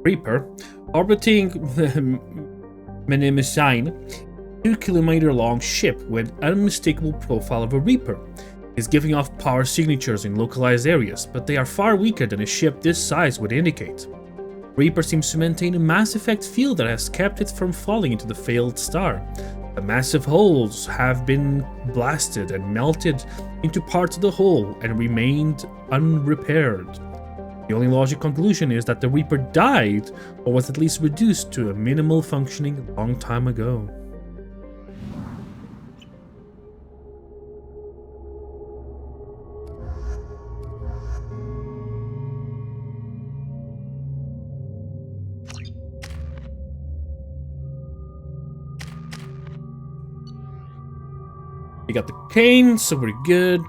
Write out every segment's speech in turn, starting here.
Reaper, orbiting the ME2, 2-kilometer-long ship with unmistakable profile of a Reaper, is giving off power signatures in localized areas, but they are far weaker than a ship this size would indicate. Reaper seems to maintain a mass effect field that has kept it from falling into the failed star. The massive holes have been blasted and melted into parts of the hull and remained unrepaired. The only logical conclusion is that the Reaper died or was at least reduced to a minimal functioning a long time ago. We got the cane, so we're good.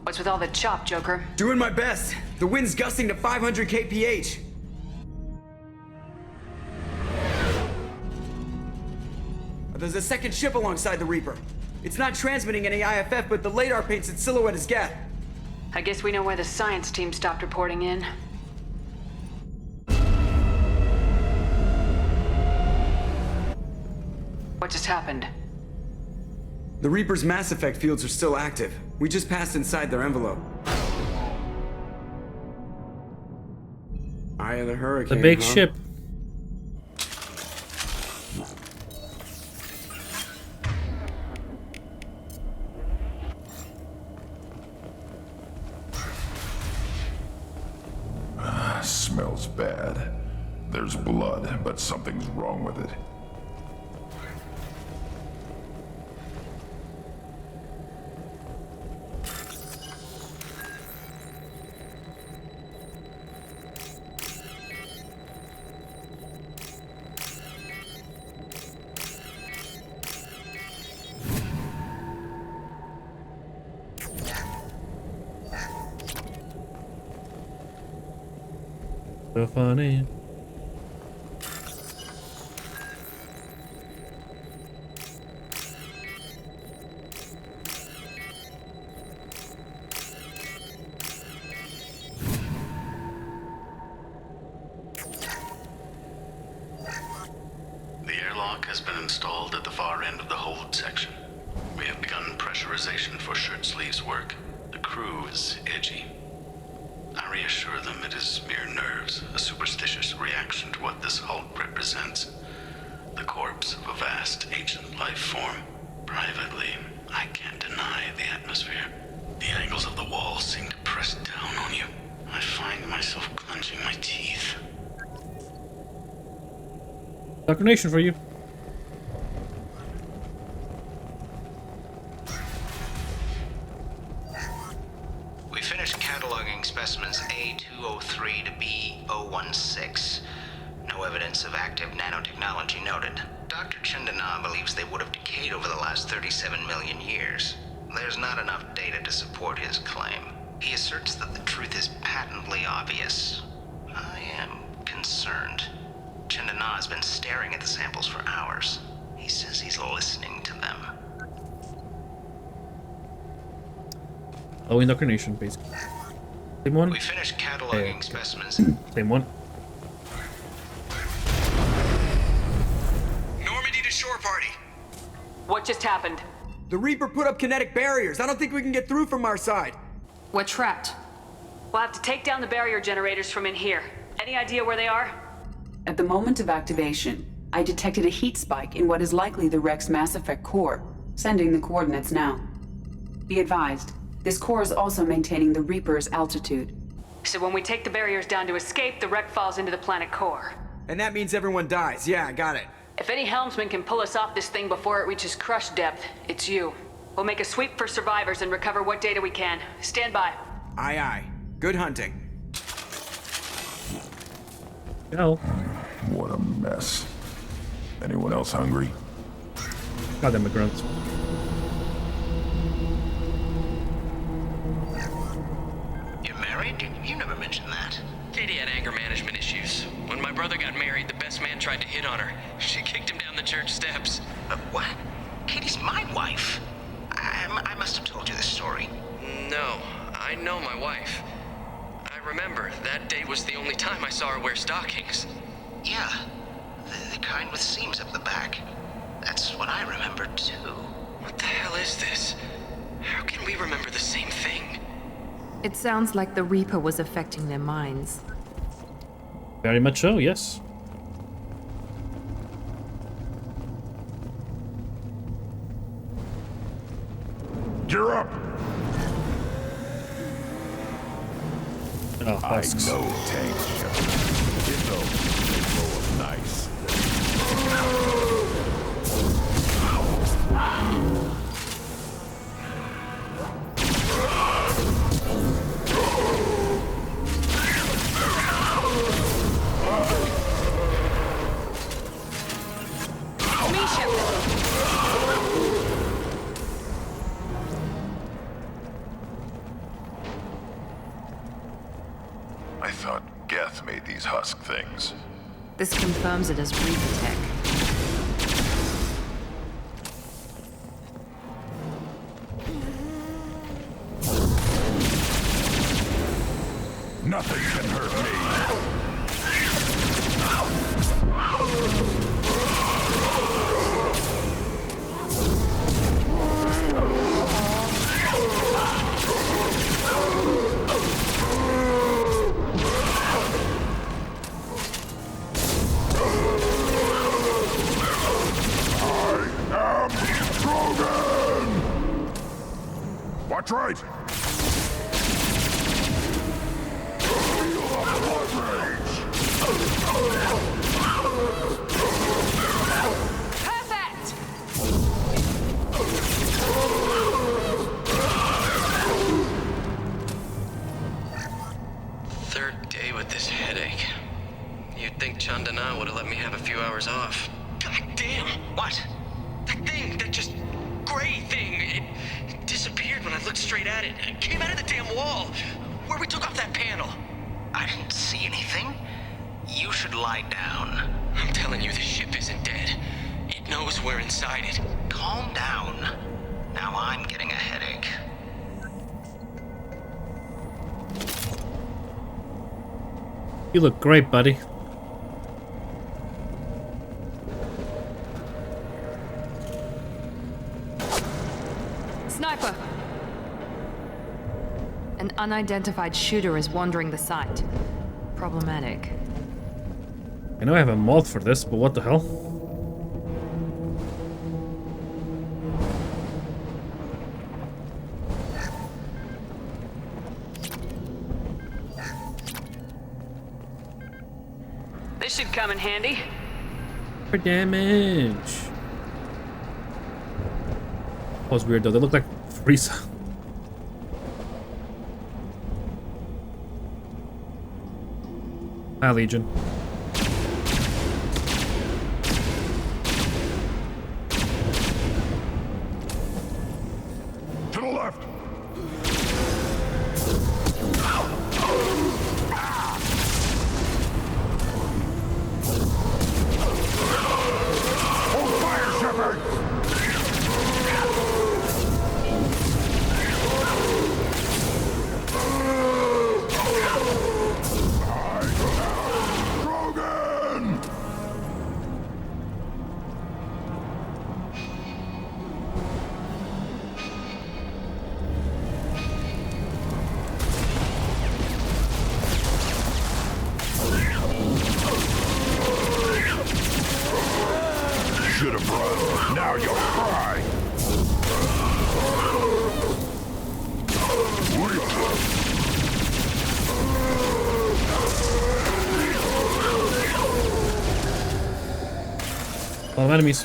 What's with all the chop, Joker? Doing my best. The wind's gusting to 500 kph. There's a second ship alongside the Reaper. It's not transmitting any IFF, but the radar paints its silhouette as Geth. I guess we know why the science team stopped reporting in. What just happened? The Reaper's mass effect fields are still active. We just passed inside their envelope. Eye of the Hurricane, The big huh? ship. Smells bad. There's blood, but something's wrong with it. So funny. The airlock has been installed at the far end of the hold section. We have begun pressurization for shirt sleeves work. The crew is edgy. I reassure them it is mere nerves, a superstitious reaction to what this hulk represents. The corpse of a vast ancient life form. Privately, I can't deny the atmosphere. The angles of the walls seem to press down on you. I find myself clenching my teeth. Indoctrination for you. We finished cataloging specimens A203 to B016. No evidence of active nanotechnology noted. Dr. Chandana believes they would have decayed over the last 37 million years. There's not enough data to support his claim. He asserts that the truth is patently obvious. I am concerned. Chandana has been staring at the samples for hours. He says he's listening to them. Oh, indoctrination, basically. Same one? We finished cataloging specimens. Same one. Normandy to shore party. What just happened? The Reaper put up kinetic barriers. I don't think we can get through from our side. We're trapped. We'll have to take down the barrier generators from in here. Any idea where they are? At the moment of activation, I detected a heat spike in what is likely the Rex Mass Effect core, sending the coordinates now. Be advised, this core is also maintaining the Reaper's altitude. So when we take the barriers down to escape, the wreck falls into the planet core. And that means everyone dies. Yeah, I got it. If any helmsman can pull us off this thing before it reaches crush depth, it's you. We'll make a sweep for survivors and recover what data we can. Stand by. Aye, aye. Good hunting. Hell. What a mess. Anyone else hungry? Goddamn grunts. You're married? You never mentioned that. Katie had anger management issues. When my brother got married, the best man tried to hit on her. She kicked him down the church steps. What? Katie's my wife. I must have told you this story. No, I know my wife. I remember, that day was the only time I saw her wear stockings. Yeah, the kind with seams up the back. That's what I remember, too. What the hell is this? How can we remember the same thing? It sounds like the Reaper was affecting their minds. Very much so, yes. Gear up! Oh, I husks. know tanks, Shepard. You know they blow up nice. Me, Shepard. I thought Geth made these husk things. This confirms it as Reaper tech. Nothing can hurt me. I am Krogan! Watch right! Feel the blood rage! Perfect! Third day with this headache. You'd think Chandana would have let me have a few hours off. God damn! What? That thing, that just gray thing, it disappeared when I looked straight at it. It came out of the damn wall, where we took off that panel. I didn't see anything. You should lie down. I'm telling you, the ship isn't dead. It knows we're inside it. Calm down. Now I'm getting a headache. You look great, buddy. Sniper! An unidentified shooter is wandering the site. Problematic. I know I have a mod for this, but what the hell? This should come in handy. For damage. That was weird though. They look like Frieza. Hi, Legion. To the left! Hold fire, Shepard! Krogan! Should have run. Now you'll cry. A lot of enemies.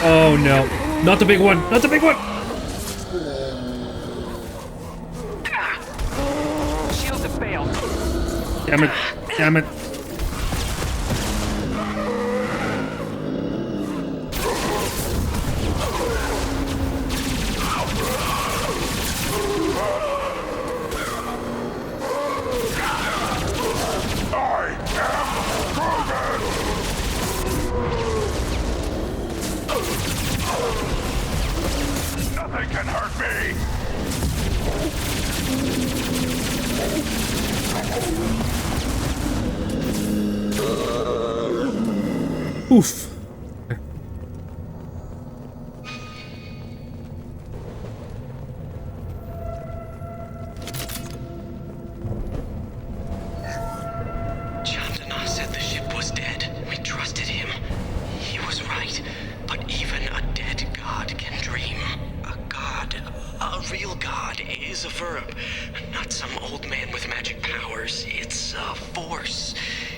Oh no. Not the big one. Not the big one. Shields have failed. Damn it. Damn it. me! Oof. Chandana said the ship was dead. We trusted him. He was right. But even a dead god can dream. A god, a real god, is a verb. Not some old man with magic powers. It's a force.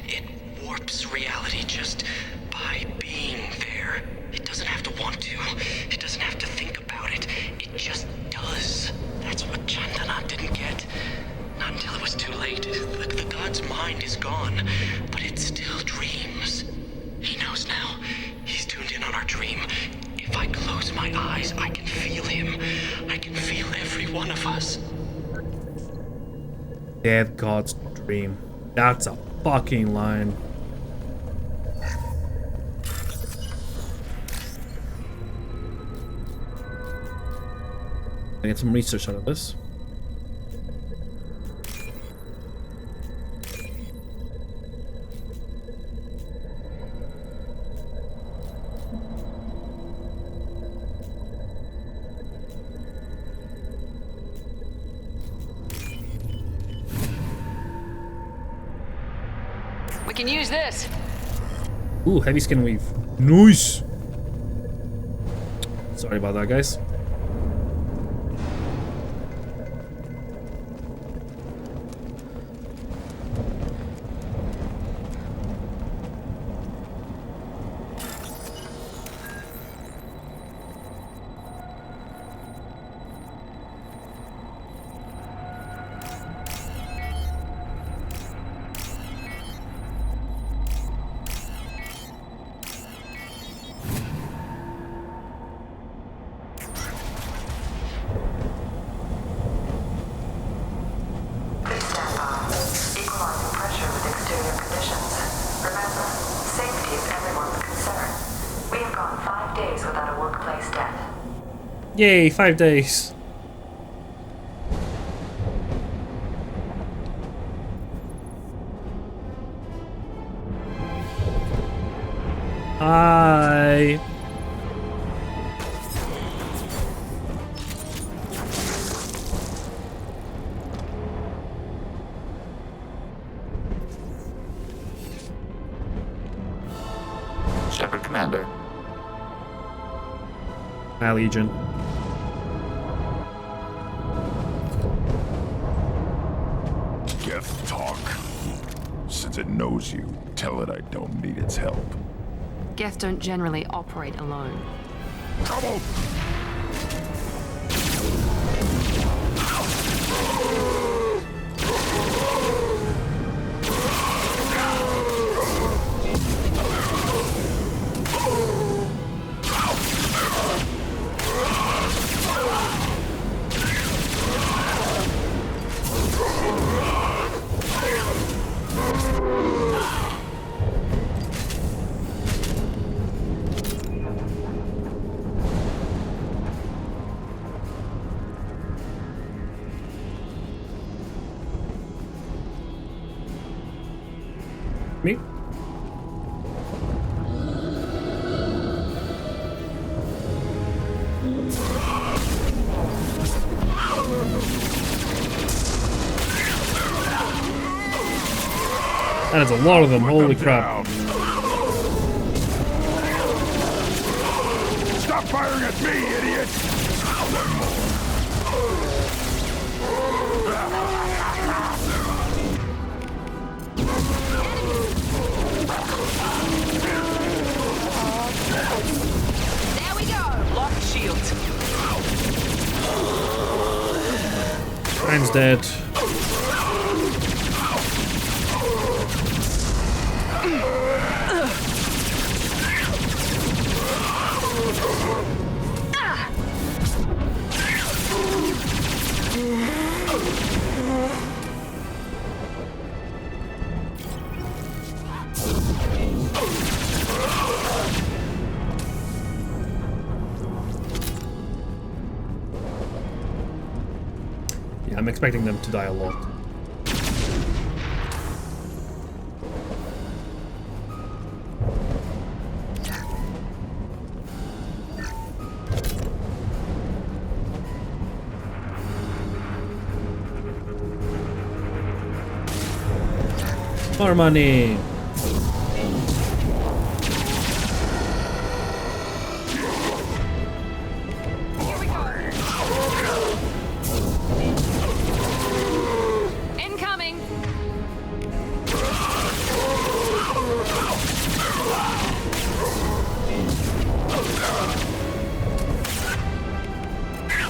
It warps reality just by being there. It doesn't have to want to. It doesn't have to think about it. It just does. That's what Chandana didn't get. Not until it was too late. The god's mind is gone, but it still dreams. He knows now. He's tuned in on our dream. If I close my eyes, I can feel him. I can feel every one of us. Dead God's dream. That's a fucking line. I get some research out of this. We can use this. Ooh, heavy skin weave. Nice! Sorry about that, guys. Yay, 5 days. Hi. Shepard Commander. Hi, Legion. Geth talk. Since it knows you, tell it I don't need its help. Geth don't generally operate alone. Trouble! Me? That is a lot of them, holy crap. Stop firing at me, idiot! There we go. Lock the shields. Mine's dead. Yeah, I'm expecting them to die a lot. More money! Incoming!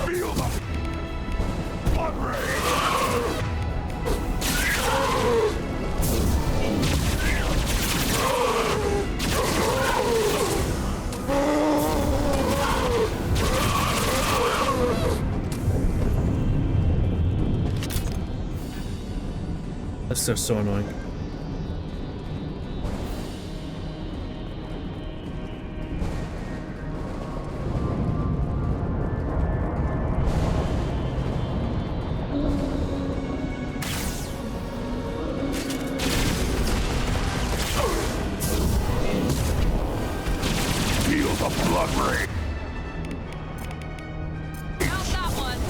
Feel the blood rain. That's just so annoying. Feel the blood rain. How's that one?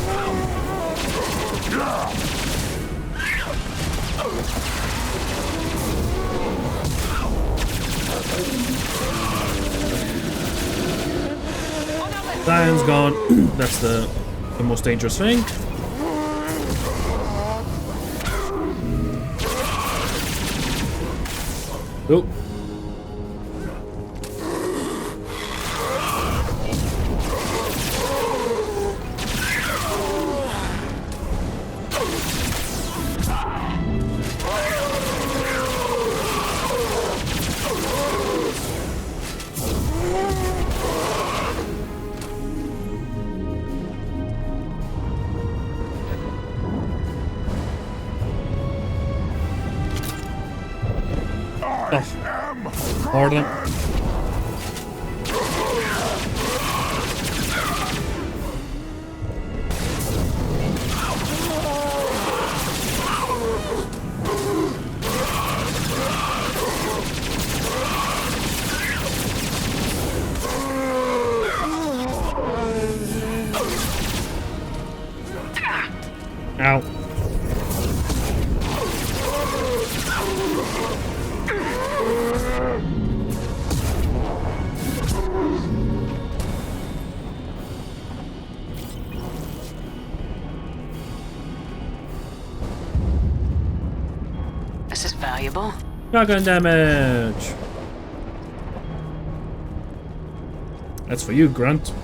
Lion's gone. That's the most dangerous thing. Oh. Harlem. Ow. This is valuable. Shotgun damage. That's for you, Grunt.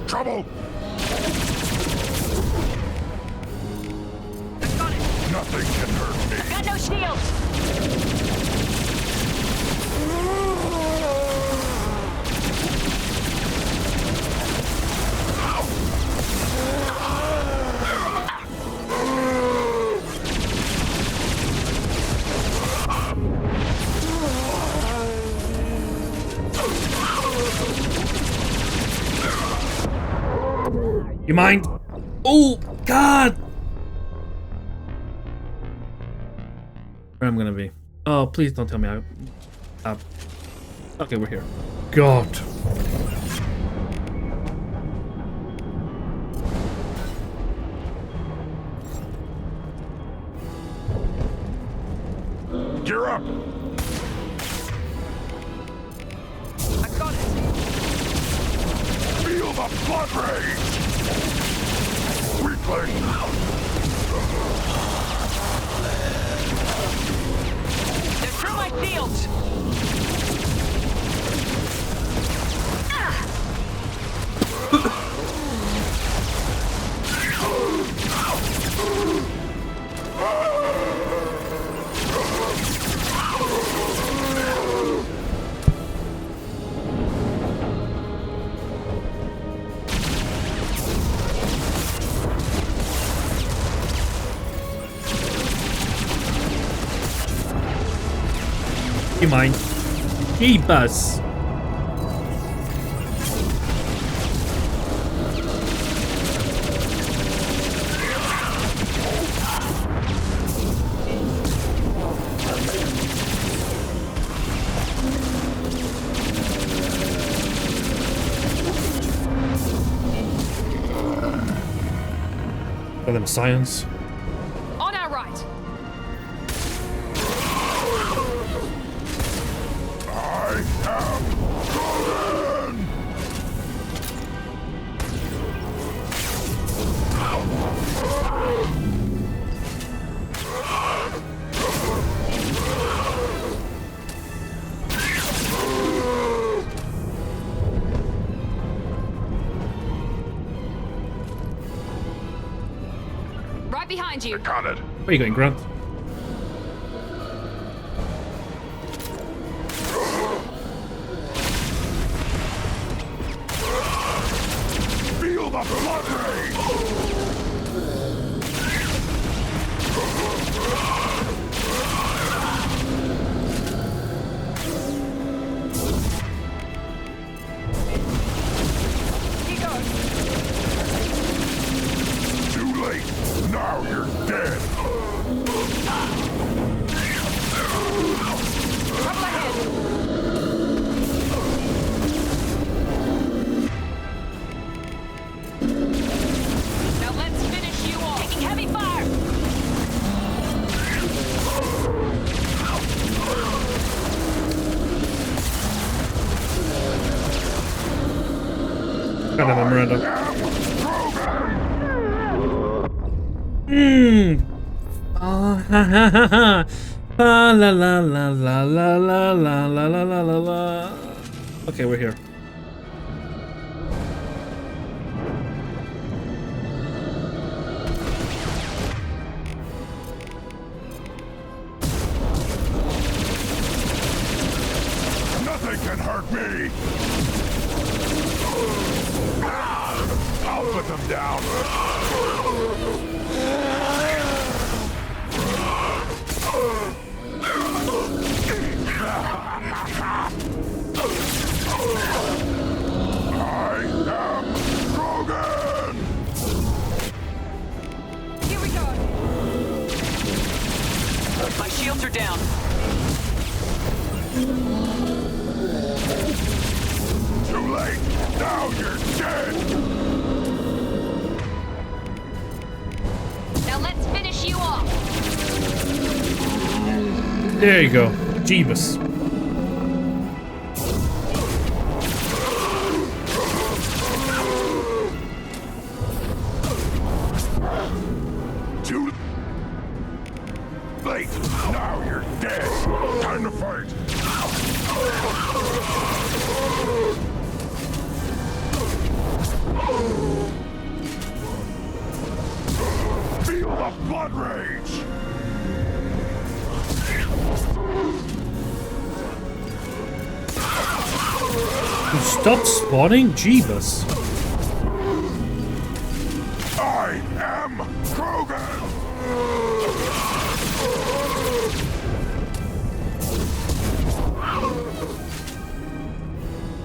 Trouble! Nothing can hurt me. Got no shields! You mind? Oh, God! Where I'm gonna be. Oh, please don't tell me I... okay, we're here. God. Gear up! I got it! Feel the blood rain! Weakling! They're through my shields! You mind? Jeebus. For them science. On our right. I am golden! Right behind you. Got it. Where are you going, Grant? Feel the blood rage! Too late. Now you're dead. Trouble ahead. Now let's finish you off. Taking heavy fire. God damn it, Miranda. Mmm. Oh, ha ha ha ha. La la la la la la la la la la la la la. Okay, we're here. Nothing can hurt me! I'll put them down. I am Krogan! Here we go. My shields are down. Too late! Now you're dead! Now let's finish you off. There you go. Jeebus. Too late! Now you're dead! Time to fight! Feel the blood rage! You stopped spawning? Jeebus. I am Krogan!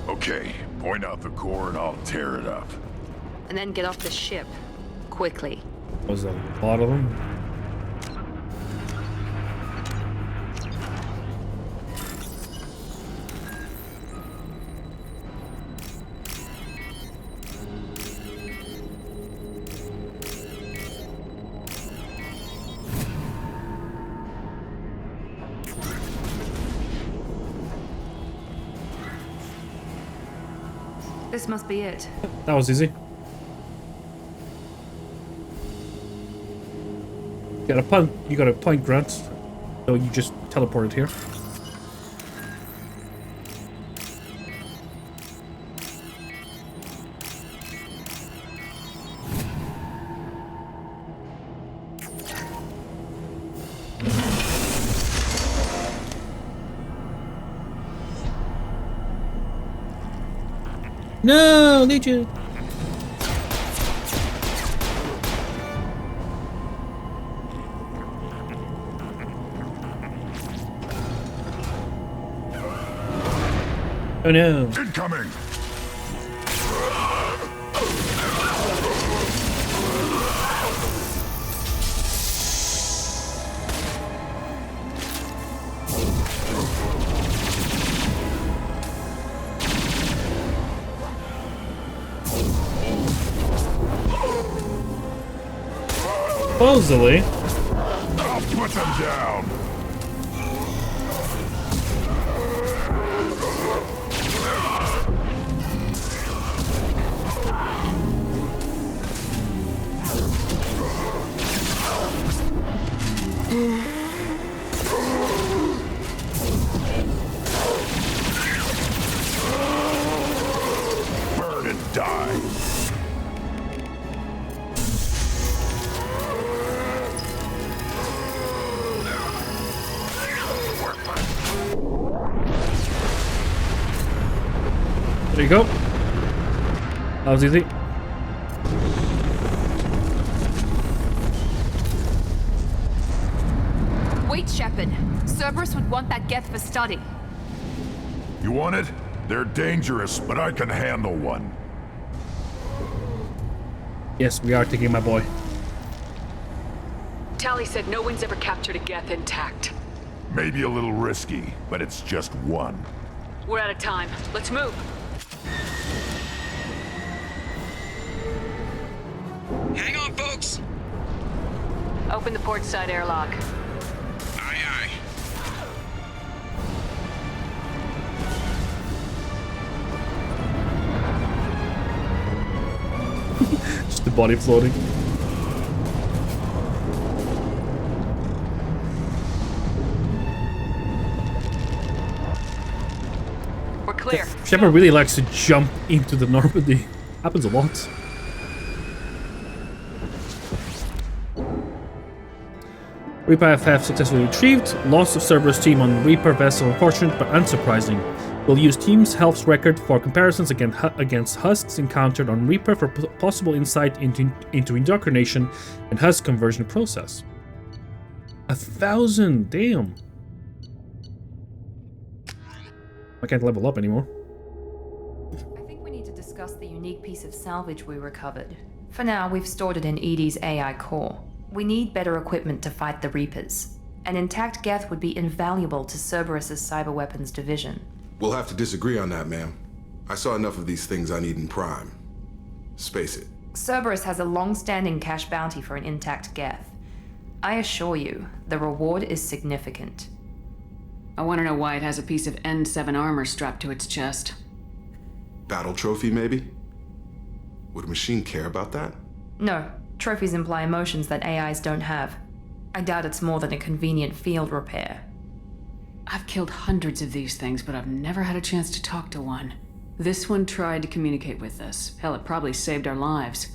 Okay, point out the core and I'll tear it up. And then get off the ship. Quickly. Was a lot of them. This must be it. That was easy. You got a point, Grant. So you just teleported here. No, Legion. Oh no. Incoming! Supposedly. I'll put them down! Burn and die! There you go. That was easy. Wait, Shepard. Cerberus would want that Geth for study. You want it? They're dangerous, but I can handle one. Yes, we are taking my boy. Tally said no one's ever captured a Geth intact. Maybe a little risky, but it's just one. We're out of time. Let's move. Hang on, folks! Open the port side airlock. Aye, aye. Just the body floating. We're clear. Shepard really likes to jump into the Normandy. Happens a lot. Reaper FF successfully retrieved. Loss of Cerberus team on Reaper vessel unfortunate but unsurprising. We'll use team's health record for comparisons against husks encountered on Reaper for possible insight into indoctrination and husk conversion process. 1,000, damn. I can't level up anymore. I think we need to discuss the unique piece of salvage we recovered. For now, we've stored it in EDI's AI core. We need better equipment to fight the Reapers. An intact Geth would be invaluable to Cerberus's cyber weapons division. We'll have to disagree on that, ma'am. I saw enough of these things I need in Prime. Space it. Cerberus has a long-standing cash bounty for an intact Geth. I assure you, the reward is significant. I want to know why it has a piece of N7 armor strapped to its chest. Battle trophy, maybe? Would a machine care about that? No, trophies imply emotions that AIs don't have. I doubt it's more than a convenient field repair. I've killed hundreds of these things, but I've never had a chance to talk to one. This one tried to communicate with us. Hell, it probably saved our lives.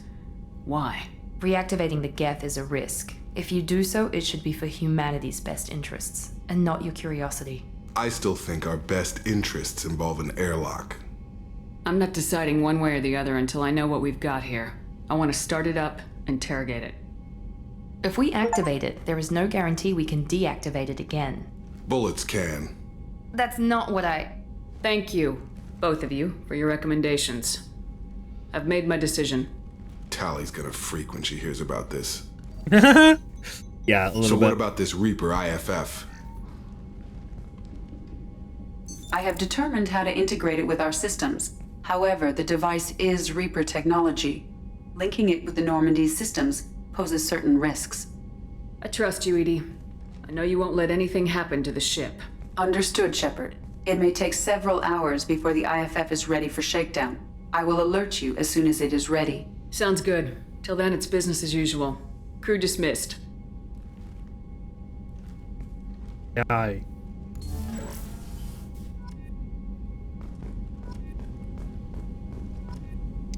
Why? Reactivating the Geth is a risk. If you do so, it should be for humanity's best interests, and not your curiosity. I still think our best interests involve an airlock. I'm not deciding one way or the other until I know what we've got here. I want to start it up, interrogate it. If we activate it, there is no guarantee we can deactivate it again. Bullets can. That's not what I... Thank you, both of you, for your recommendations. I've made my decision. Tally's gonna freak when she hears about this. Yeah, a little So bit. what about this Reaper IFF? I have determined how to integrate it with our systems. However, the device is Reaper technology. Linking it with the Normandy's systems poses certain risks. I trust you, Edie. I know you won't let anything happen to the ship. Understood, Shepard. It may take several hours before the IFF is ready for shakedown. I will alert you as soon as it is ready. Sounds good. Till then, it's business as usual. Crew dismissed. Aye.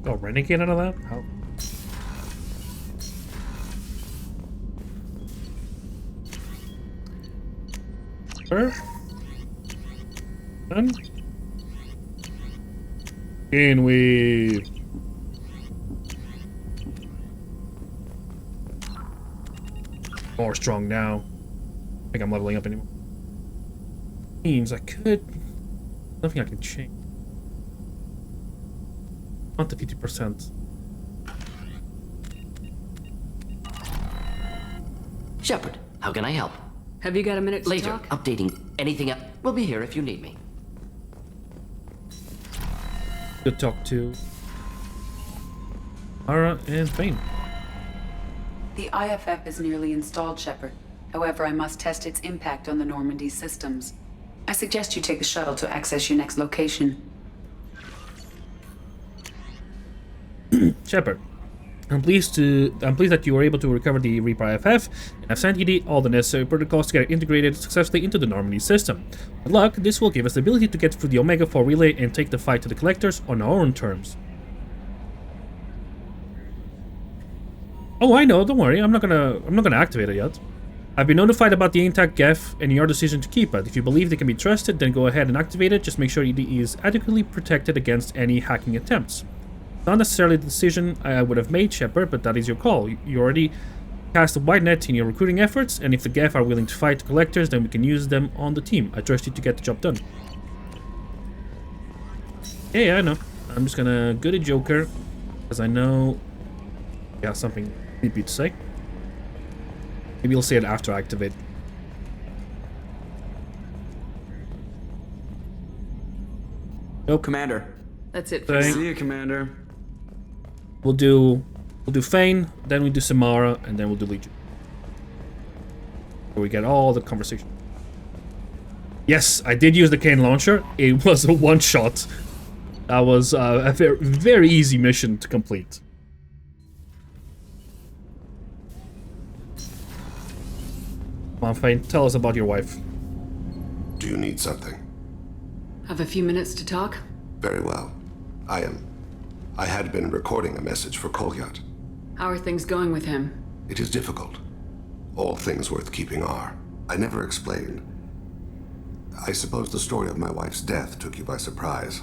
Oh, renegade out of that? How? Sure. Done. Can we? More strong now. I think I'm leveling up anymore. Means I could. Nothing I can change. Not the 50%. Shepard, how can I help? Have you got a minute to Later, talk? updating anything up. We'll be here if you need me. Good talk to Ara and Fane. The IFF is nearly installed, Shepard. However, I must test its impact on the Normandy systems. I suggest you take the shuttle to access your next location. Shepard, I'm pleased that you were able to recover the Reaper IFF, and I've sent you all the necessary protocols to get it integrated successfully into the Normandy system. With luck, this will give us the ability to get through the Omega-4 relay and take the fight to the Collectors on our own terms. Oh, I know, don't worry, I'm not gonna activate it yet. I've been notified about the intact Geth and your decision to keep it. If you believe they can be trusted, then go ahead and activate it. Just make sure it is adequately protected against any hacking attempts. Not necessarily the decision I would have made, Shepard, but that is your call. You already cast a wide net in your recruiting efforts, and if the Geth are willing to fight the Collectors, then we can use them on the team. I trust you to get the job done. Yeah, I know. I'm just gonna go to Joker, because I know he has something creepy to say. Maybe you'll say it after I activate. Nope. Commander. That's it for See now. you, Commander. We'll do Fane, then we do Samara, and then we'll do Legion. So we get all the conversation. Yes, I did use the cane launcher. It was a one-shot. That was a very, very easy mission to complete. Come on, Fane, tell us about your wife. Do you need something? Have a few minutes to talk? Very well. I had been recording a message for Kolyat. How are things going with him? It is difficult. All things worth keeping are. I never explained. I suppose the story of my wife's death took you by surprise.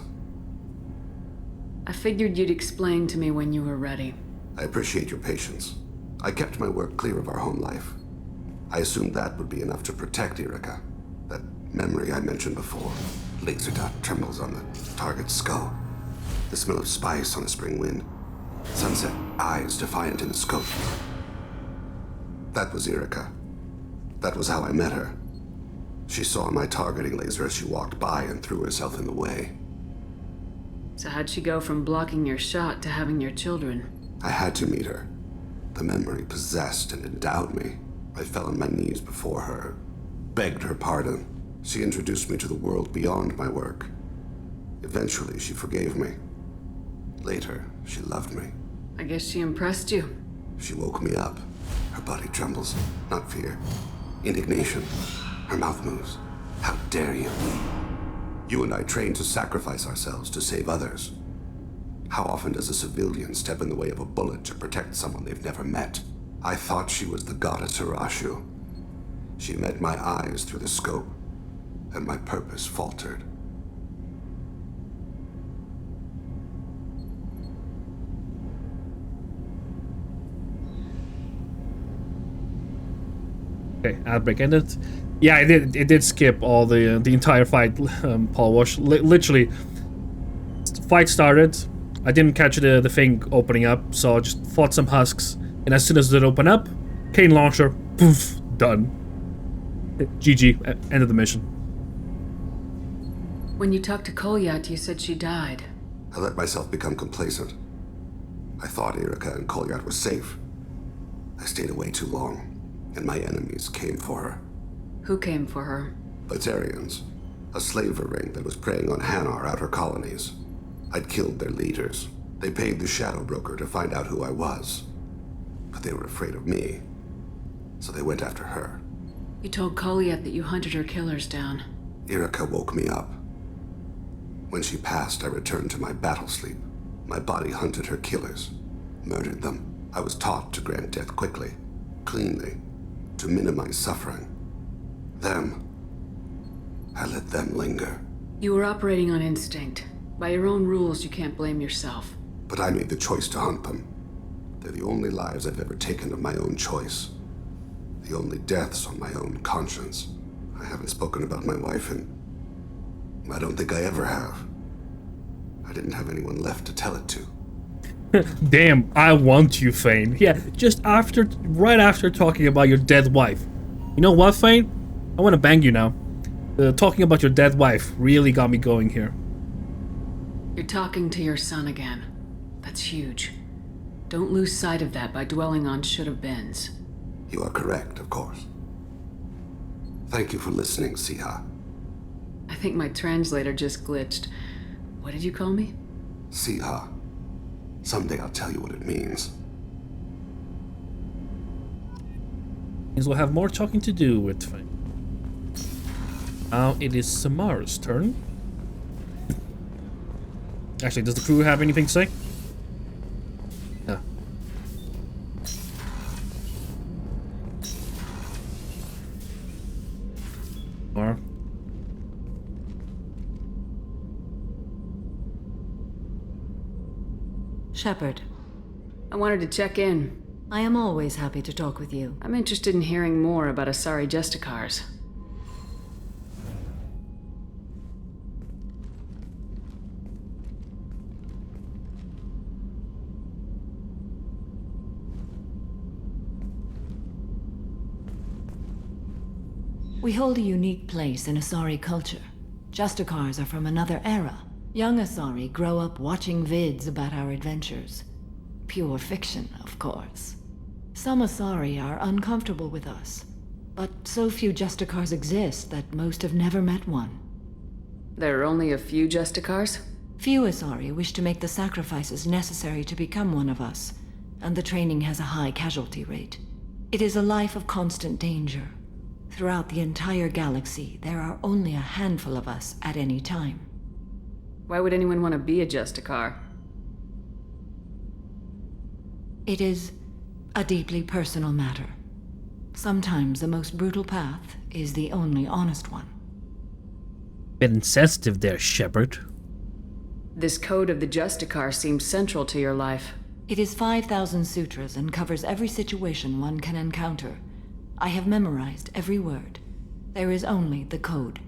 I figured you'd explain to me when you were ready. I appreciate your patience. I kept my work clear of our home life. I assumed that would be enough to protect Erica. That memory I mentioned before. Laser dot trembles on the target's skull. The smell of spice on a spring wind. Sunset eyes defiant in the scope. That was Erica. That was how I met her. She saw my targeting laser as she walked by and threw herself in the way. So how'd she go from blocking your shot to having your children? I had to meet her. The memory possessed and endowed me. I fell on my knees before her, begged her pardon. She introduced me to the world beyond my work. Eventually, she forgave me. Later, she loved me. I guess she impressed you. She woke me up. Her body trembles. Not fear. Indignation. Her mouth moves. How dare you? You and I trained to sacrifice ourselves to save others. How often does a civilian step in the way of a bullet to protect someone they've never met? I thought she was the goddess Arashu. She met my eyes through the scope, and my purpose faltered. Okay, outbreak ended. Yeah, it did skip all the entire fight, Paul Wash. Literally, fight started. I didn't catch the thing opening up, so I just fought some husks. And as soon as it opened up, cane launcher, poof, done. GG, end of the mission. When you talked to Kolyat, you said she died. I let myself become complacent. I thought Erica and Kolyat were safe. I stayed away too long, and my enemies came for her. Who came for her? Batarians, a slaver ring that was preying on Hanar outer colonies. I'd killed their leaders. They paid the Shadow Broker to find out who I was. But they were afraid of me, so they went after her. You told Kolyat that you hunted her killers down. Erica woke me up. When she passed, I returned to my battle sleep. My body hunted her killers, murdered them. I was taught to grant death quickly, cleanly, to minimize suffering. Them, I let them linger. You were operating on instinct. By your own rules, you can't blame yourself. But I made the choice to hunt them. They're the only lives I've ever taken of my own choice. The only deaths on my own conscience. I haven't spoken about my wife, and I don't think I ever have. I didn't have anyone left to tell it to. Damn, I want you, Fane. Yeah, just right after talking about your dead wife. You know what, Fane? I want to bang you now. Talking about your dead wife really got me going here. You're talking to your son again. That's huge. Don't lose sight of that by dwelling on should-have-beens. You are correct, of course. Thank you for listening, Siha. I think my translator just glitched. What did you call me? Siha. Someday I'll tell you what it means. Means we'll have more talking to do with Fane. Now it is Samara's turn. Actually, does the crew have anything to say? No. Or Shepard. I wanted to check in. I am always happy to talk with you. I'm interested in hearing more about Asari Justicars. We hold a unique place in Asari culture. Justicars are from another era. Young Asari grow up watching vids about our adventures. Pure fiction, of course. Some Asari are uncomfortable with us, but so few Justicars exist that most have never met one. There are only a few Justicars? Few Asari wish to make the sacrifices necessary to become one of us, and the training has a high casualty rate. It is a life of constant danger. Throughout the entire galaxy, there are only a handful of us at any time. Why would anyone want to be a Justicar? It is a deeply personal matter. Sometimes the most brutal path is the only honest one. bit insensitive there, Shepard. This code of the Justicar seems central to your life. It is 5,000 sutras and covers every situation one can encounter. I have memorized every word. There is only the code.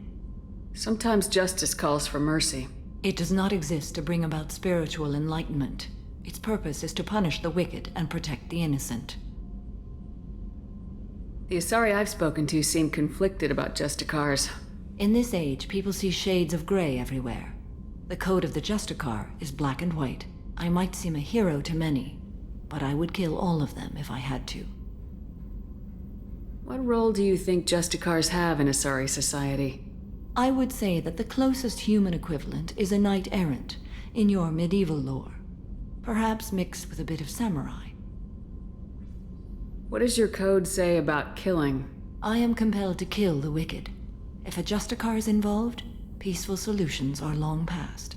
Sometimes justice calls for mercy. It does not exist to bring about spiritual enlightenment. Its purpose is to punish the wicked and protect the innocent. The Asari I've spoken to seem conflicted about Justicars. In this age, people see shades of gray everywhere. The code of the Justicar is black and white. I might seem a hero to many, but I would kill all of them if I had to. What role do you think Justicars have in Asari society? I would say that the closest human equivalent is a knight-errant in your medieval lore. Perhaps mixed with a bit of samurai. What does your code say about killing? I am compelled to kill the wicked. If a Justicar is involved, peaceful solutions are long past.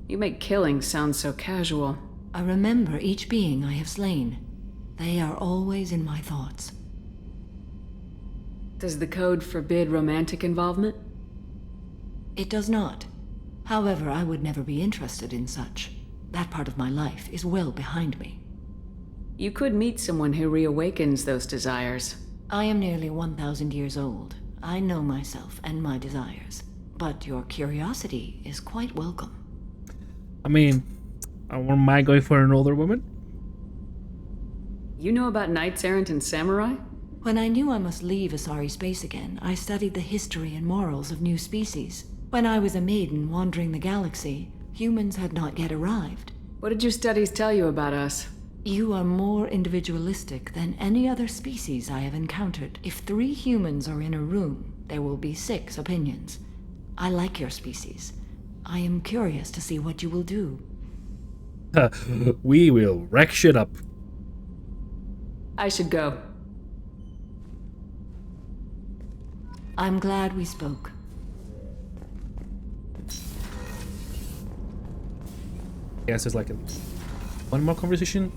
You make killing sound so casual. I remember each being I have slain. They are always in my thoughts. Does the code forbid romantic involvement? It does not. However, I would never be interested in such. That part of my life is well behind me. You could meet someone who reawakens those desires. I am nearly 1,000 years old. I know myself and my desires. But your curiosity is quite welcome. I mean, am I going for an older woman? You know about knights errant and samurai? When I knew I must leave Asari space again, I studied the history and morals of new species. When I was a maiden wandering the galaxy, humans had not yet arrived. What did your studies tell you about us? You are more individualistic than any other species I have encountered. If 3 humans are in a room, there will be 6 opinions. I like your species. I am curious to see what you will do. We will wreck shit up. I should go. I'm glad we spoke. Yes, it's like one more conversation